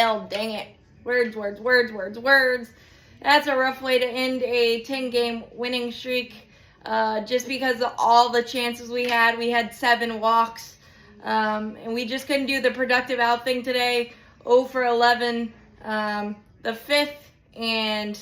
Oh, dang it. Words, words, words, words, words. That's a rough way to end a 10-game winning streak. Just because of all the chances we had. We had 7 walks. And we just couldn't do the productive out thing today. 0 for 11. The 5th and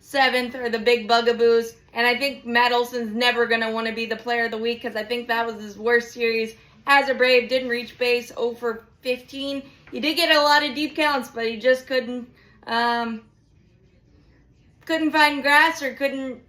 7th are the big bugaboos. And I think Matt Olson's never going to want to be the player of the week because I think that was his worst series as a Brave. Didn't reach base, 0 for 15. He did get a lot of deep counts, but he just couldn't find grass or couldn't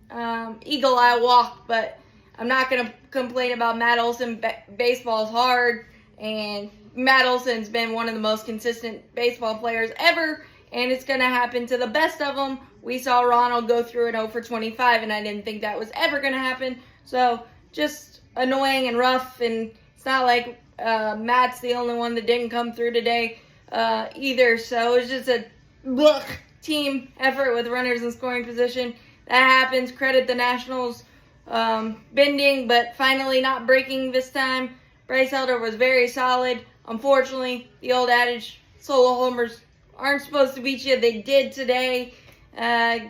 eagle eye walk. But I'm not going to complain about Matt Olson. Baseball's hard, and Matt Olson's been one of the most consistent baseball players ever, and it's going to happen to the best of them. We saw Ronald go through an 0 for 25, and I didn't think that was ever going to happen. So just annoying and rough, and it's not like Matt's the only one that didn't come through today either. So it was just a team effort with runners in scoring position. That happens. Credit the Nationals bending, but finally not breaking this time. Bryce Elder was very solid. Unfortunately, the old adage, solo homers aren't supposed to beat you. They did today.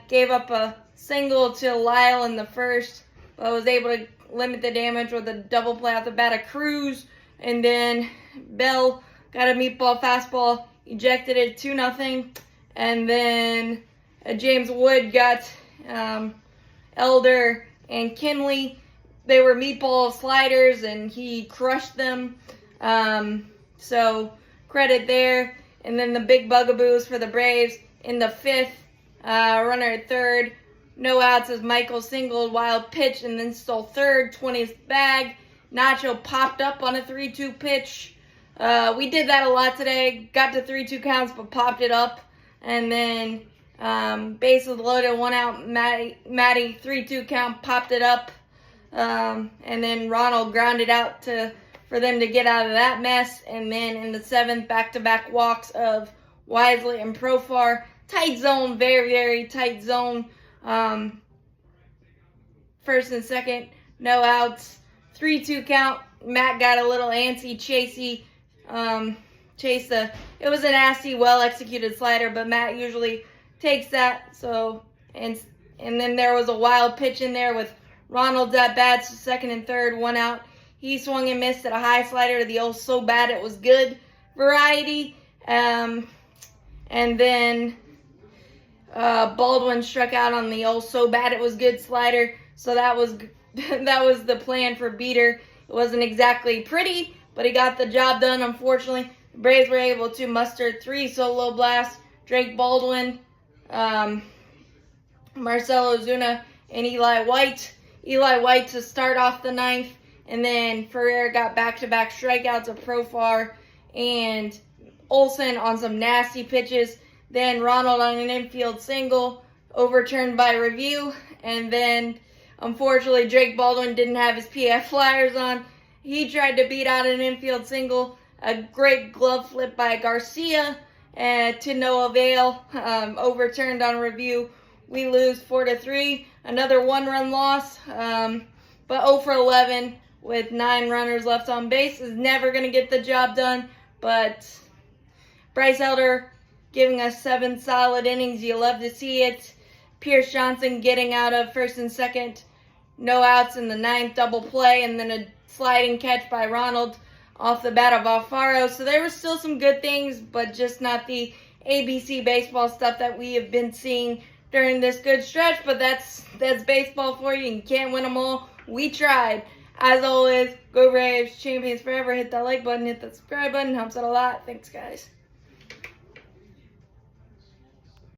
Gave up a single to Lyle in the first, but was able to limit the damage with a double play off the bat of Cruz. And then Bell got a meatball fastball, ejected it 2-0. And then James Wood got Elder and Kinley. They were meatball sliders, and he crushed them. So credit there. And then the big bugaboos for the Braves in the 5th. Runner at third. No outs as Michael singled, wild pitch, and then stole third, 20th bag. Nacho popped up on a 3-2 pitch. We did that a lot today. Got to 3-2 counts, but popped it up. And then bases loaded, 1 out. Matty 3-2 count, popped it up. And then Ronald grounded out for them to get out of that mess. And then in the 7th, back-to-back walks of Wisely and Profar. Tight zone, very, very tight zone. First and second, no outs. 3-2 count. Matt got a little antsy, chasey. It was a nasty, well-executed slider, but Matt usually takes that. So, and then there was a wild pitch in there with Ronald's at bats, second and third, 1 out. He swung and missed at a high slider to the old so bad it was good variety. And then Baldwin struck out on the old so bad it was good slider. So that was the plan for Beater. It wasn't exactly pretty, but he got the job done. Unfortunately, the Braves were able to muster 3 solo blasts. Drake Baldwin, Marcell Ozuna, and Eli White. Eli White to start off the 9th, and then Ferrer got back-to-back strikeouts of Profar and Olson on some nasty pitches. Then Ronald on an infield single, overturned by review. And then, unfortunately, Drake Baldwin didn't have his PF flyers on. He tried to beat out an infield single. A great glove flip by Garcia to no avail. Overturned on review. We lose 4-3. Another 1-run loss. But 0 for 11 with 9 runners left on base is never going to get the job done. But Bryce Elder giving us 7 solid innings. You love to see it. Pierce Johnson getting out of first and second. No outs in the 9th, double play, and then a sliding catch by Ronald off the bat of Alfaro. So there were still some good things, but just not the ABC baseball stuff that we have been seeing during this good stretch. But that's baseball for you. You can't win them all. We tried. As always, go Braves, champions forever. Hit that like button, hit that subscribe button. Helps out a lot. Thanks, guys.